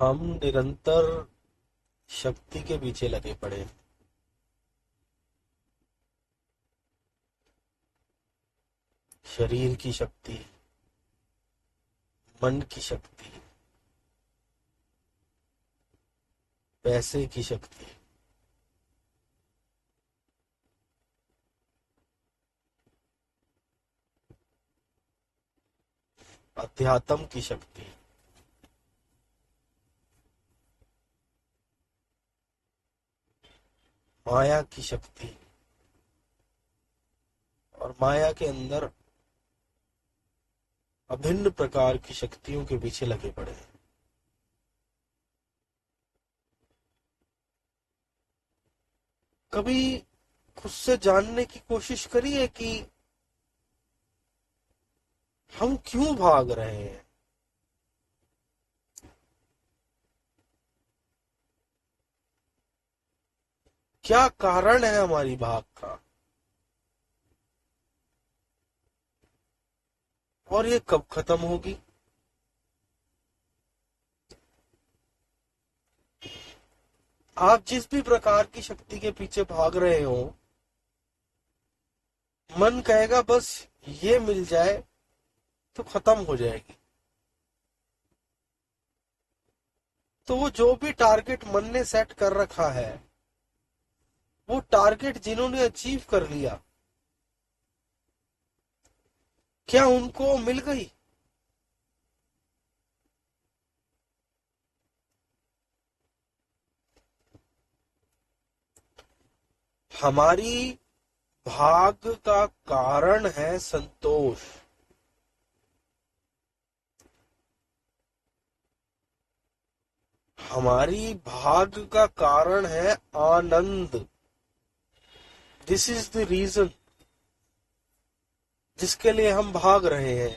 हम निरंतर शक्ति के पीछे लगे पड़े हैं। शरीर की शक्ति, मन की शक्ति, पैसे की शक्ति, अध्यात्म की शक्ति, माया की शक्ति, और माया के अंदर अभिन्न प्रकार की शक्तियों के पीछे लगे पड़े हैं। कभी खुद से जानने की कोशिश करिए कि हम क्यों भाग रहे हैं। क्या कारण है हमारी भाग का, और ये कब खत्म होगी। आप जिस भी प्रकार की शक्ति के पीछे भाग रहे हो, मन कहेगा बस ये मिल जाए तो खत्म हो जाएगी। तो वो जो भी टारगेट मन ने सेट कर रखा है, वो टारगेट जिन्होंने अचीव कर लिया, क्या उनको मिल गई? हमारी भाग का कारण है संतोष। हमारी भाग का कारण है आनंद। दिस इज द रीजन जिसके लिए हम भाग रहे हैं।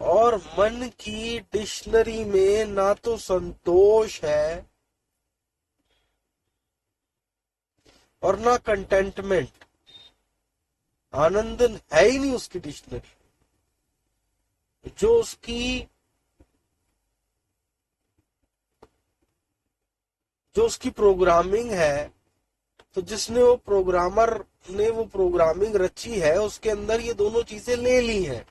और मन की डिक्शनरी में ना तो संतोष है और ना कंटेंटमेंट। आनंद है ही नहीं उसकी डिक्शनरी। जो उसकी प्रोग्रामिंग है, तो जिसने वो प्रोग्रामर ने वो प्रोग्रामिंग रची है, उसके अंदर ये दोनों चीजें ले ली हैं।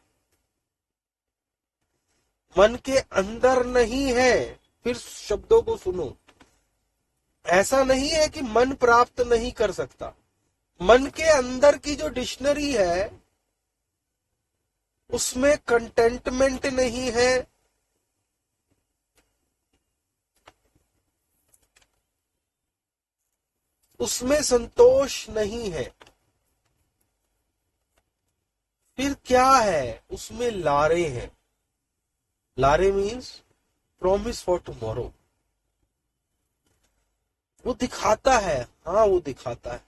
मन के अंदर नहीं है। फिर शब्दों को सुनो, ऐसा नहीं है कि मन प्राप्त नहीं कर सकता। मन के अंदर की जो डिक्शनरी है, उसमें कंटेंटमेंट नहीं है, उसमें संतोष नहीं है। फिर क्या है? उसमें लारे हैं। लारे मीन्स प्रॉमिस फॉर टुमारो। वो दिखाता है, हाँ वो दिखाता है।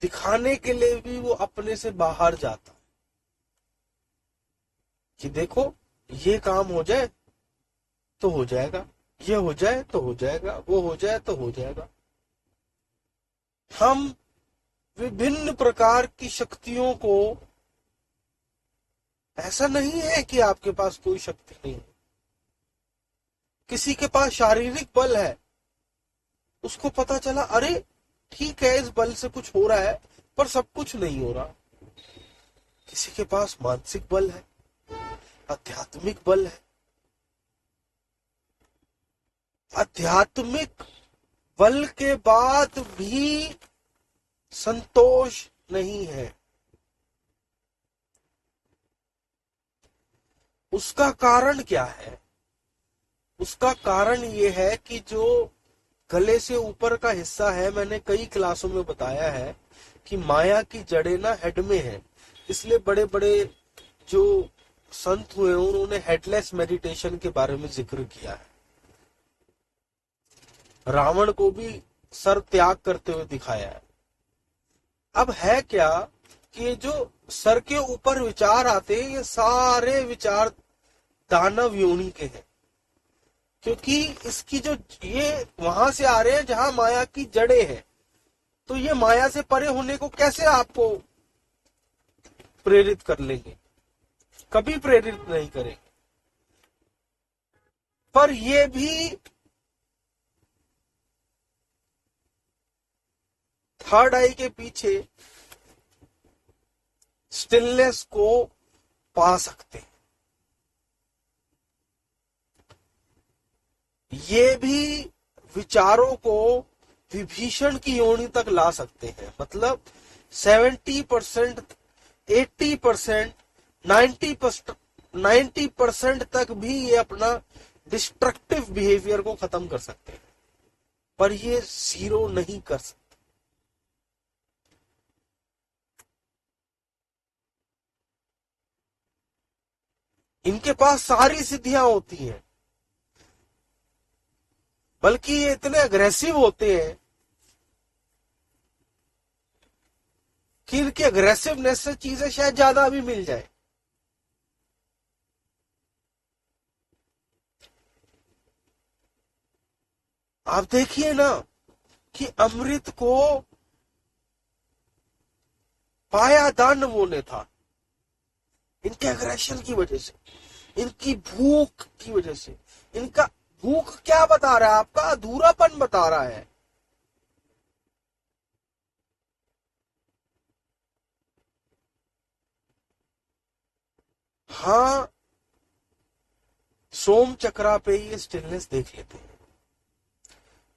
दिखाने के लिए भी वो अपने से बाहर जाता है कि देखो ये काम हो जाए तो हो जाएगा, ये हो जाए तो हो जाएगा, वो हो जाए तो हो जाएगा। हम विभिन्न प्रकार की शक्तियों को, ऐसा नहीं है कि आपके पास कोई शक्ति नहीं है। किसी के पास शारीरिक बल है, उसको पता चला अरे ठीक है इस बल से कुछ हो रहा है, पर सब कुछ नहीं हो रहा। किसी के पास मानसिक बल है, आध्यात्मिक बल है। आध्यात्मिक बल के बाद भी संतोष नहीं है। उसका कारण क्या है? उसका कारण ये है कि जो गले से ऊपर का हिस्सा है, मैंने कई क्लासों में बताया है कि माया की जड़ें ना हेड में है। इसलिए बड़े बड़े जो संत हुए उन्होंने हेडलेस मेडिटेशन के बारे में जिक्र किया है। रावण को भी सर त्याग करते हुए दिखाया है। अब है क्या कि ये जो सर के ऊपर विचार आते हैं, ये सारे विचार दानव योनि के हैं, क्योंकि इसकी जो ये वहां से आ रहे हैं जहां माया की जड़ें हैं। तो ये माया से परे होने को कैसे आपको प्रेरित कर लेंगे? कभी प्रेरित नहीं करेंगे। पर ये भी थर्ड आई के पीछे स्टिलनेस को पा सकते हैं। ये भी विचारों को विभीषण की योनि तक ला सकते हैं। मतलब 70%, 80%, 90% तक भी ये अपना डिस्ट्रक्टिव बिहेवियर को खत्म कर सकते हैं, पर ये जीरो नहीं कर सकते। इनके पास सारी सिद्धियां होती हैं, बल्कि ये इतने अग्रेसिव होते हैं कि इनके अग्रेसिवनेस से चीजें शायद ज्यादा भी मिल जाए। आप देखिए ना कि अमृत को पाया दानवों ने था, इनके अग्रेशन की वजह से, इनकी भूख की वजह से। इनका भूख क्या बता रहा है? आपका अधूरापन बता रहा है। हाँ, सोम चक्रा पे ये स्टिलनेस देख लेते हैं,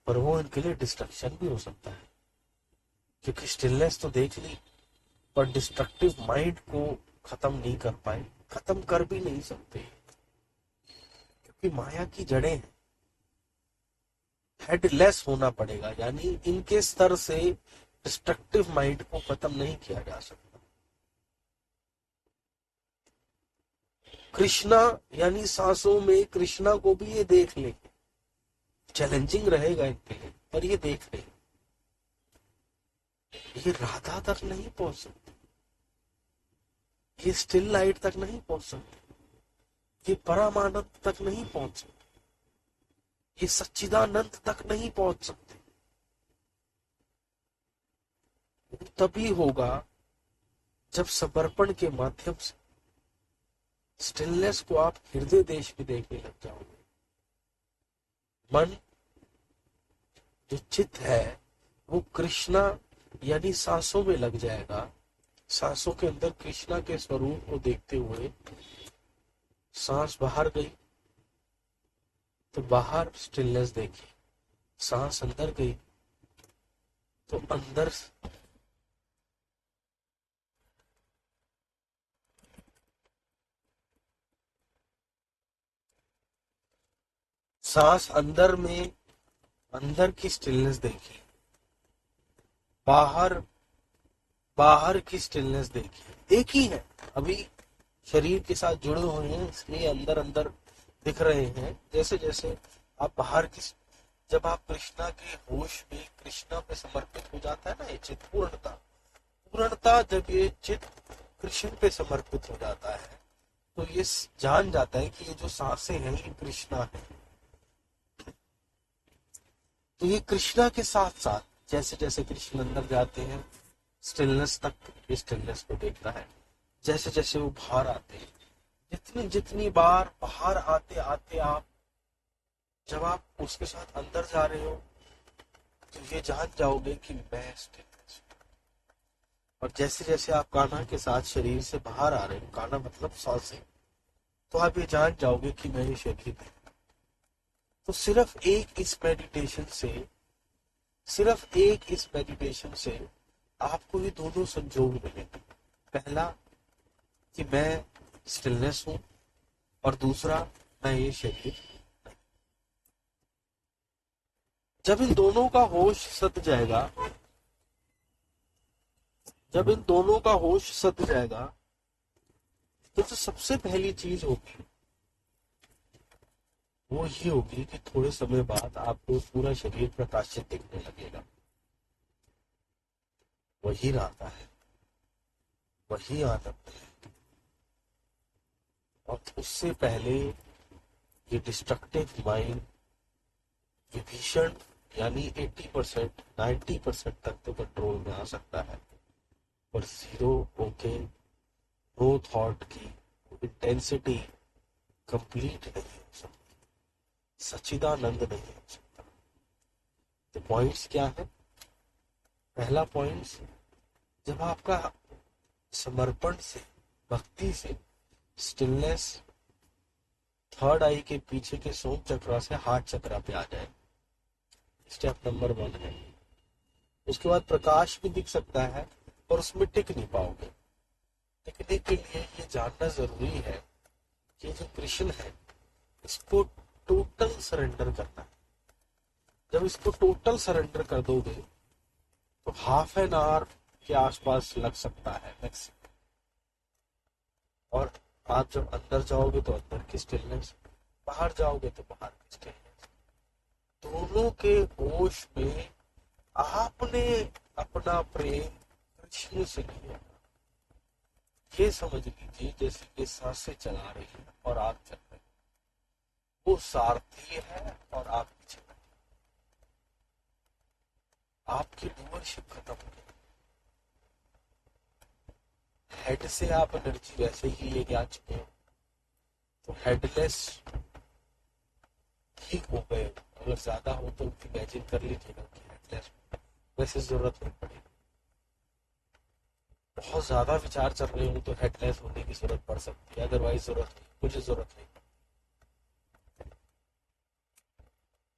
पर वो इनके लिए डिस्ट्रक्शन भी हो सकता है, क्योंकि स्टिलनेस तो देख ली पर डिस्ट्रक्टिव माइंड को खत्म नहीं कर पाए, खत्म कर भी नहीं सकते, क्योंकि माया की जड़ें हैं। हेडलेस होना पड़ेगा, यानी इनके स्तर से डिस्ट्रक्टिव माइंड को खत्म नहीं किया जा सकता। कृष्णा यानी सांसों में कृष्णा को भी ये देख लेंगे। चैलेंजिंग रहेगा इनके लिए, पर ये देख लेंगे। ये राधा तक नहीं पहुंच सकते, ये स्टिल लाइट तक नहीं पहुंच सकते, ये परमानंद तक नहीं पहुंच सकते, ये सच्चिदानंद तक नहीं पहुंच सकते। तभी होगा जब समर्पण के माध्यम से स्टिलनेस को आप हृदय देश में देखने लग जाओगे। मन जो चित्त है वो कृष्णा यानी सांसों में लग जाएगा। सांसों के अंदर कृष्णा के स्वरूप को देखते हुए सांस बाहर गई तो बाहर स्टिलनेस देखी, सांस अंदर गई तो अंदर सांस अंदर में अंदर की स्टिलनेस देखी, बाहर बाहर की स्टिलनेस देखी। एक ही है, अभी शरीर के साथ जुड़े हुए हैं, इसलिए अंदर अंदर दिख रहे हैं। जैसे जैसे आप बाहर की, जब आप कृष्णा के होश में कृष्णा पे समर्पित हो जाता है ना ये चित्त, पूर्णता जब ये चित्त कृष्ण पे समर्पित हो जाता है तो ये जान जाता है कि ये जो सांसें हैं ये कृष्णा है। तो ये कृष्णा के साथ साथ जैसे जैसे कृष्ण अंदर जाते हैं स्टिलनेस तक, ये स्टिलनेस को देखता है। जैसे जैसे वो बाहर आते हैं, जितनी जितनी बार बाहर आते आते आप, जब आप उसके साथ अंदर जा रहे हो तो ये जान जाओगे कि मैं स्टिलनेस हूं। और जैसे जैसे आप कान्हा के साथ शरीर से बाहर आ रहे हो, कान्हा मतलब सांसें, तो आप ये जान जाओगे कि मैं ये शरीर है। तो सिर्फ एक इस मेडिटेशन से आपको ये दोनों संजोग मिलेंगे। पहला कि मैं स्टिलनेस हूं, और दूसरा मैं ये शरीर। जब इन दोनों का होश सत जाएगा, तो जो सबसे पहली चीज होगी वो ये होगी कि थोड़े समय बाद आपको पूरा शरीर प्रकाशित दिखने लगेगा। वही राधा है, वही आनंद है। और उससे पहले ये डिस्ट्रक्टिव माइंड विभीषण यानी 80%, 90% तक तो कंट्रोल में आ सकता है, पर जीरो होके नो थॉट की इंटेंसिटी कंप्लीट नहीं हो सकती, सच्चिदानंद नहीं हो सकता। तो पॉइंट्स क्या है? पहला पॉइंट्स, जब आपका समर्पण से, भक्ति से स्टिलनेस थर्ड आई के पीछे के सोम चक्रा से हार्ट चक्रा पे आ जाए, स्टेप नंबर 1 है। उसके बाद प्रकाश भी दिख सकता है पर उसमें टिक नहीं पाओगे। टिकने के लिए ये जानना जरूरी है कि जो कृष्ण है इसको टोटल सरेंडर करना है। जब इसको टोटल सरेंडर कर दोगे तो हाफ एन आवर के आसपास लग सकता है मैक्सिमम। और आप जब अंदर जाओगे तो अंदर की स्टिलनेस, बाहर जाओगे तो बाहर की स्टिलनेस, दोनों के होश में आपने अपना प्रेम कृष्ण से किया। ये समझ लीजिए जैसे ये सांसें चला रही है और आप चल रहे हैं, वो सारथी है और आप पीछे बैठे। आपकी डूअरशिप खत्म हो गई। हेड से आप एनर्जी वैसे ही लेके आ चुके हो, तो हेडलेस ठीक हो गए। अगर ज्यादा हो तो इमेजिन कर लीजिएगा कि हेडलेस, वैसे जरूरत नहीं पड़ेगी। बहुत ज्यादा विचार चल रहे हो तो हेडलेस होने की जरूरत पड़ सकती है, अदरवाइज जरूरत नहीं, मुझे जरूरत नहीं।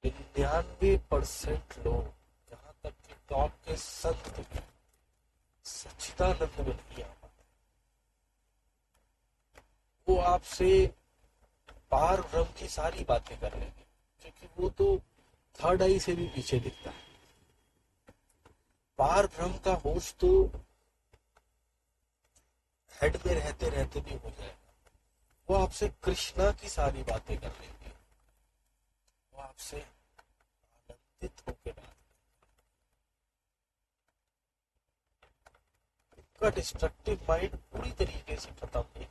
99% लोग, यहाँ तक कि टॉप के संत भी सच्चिदानंद में नहीं आ पाते। वो आपसे पार ब्रह्म की सारी बातें कर लेंगे, क्योंकि वो तो थर्ड आई से भी पीछे दिखता है। पार ब्रह्म का होश तो हेड में रहते रहते भी हो जाएगा। वो आपसे कृष्णा की सारी बातें कर लेंगे, वो आपसे आनंदित होकर बात, का डिस्ट्रक्टिव माइंड पूरी तरीके से खत्म नहीं।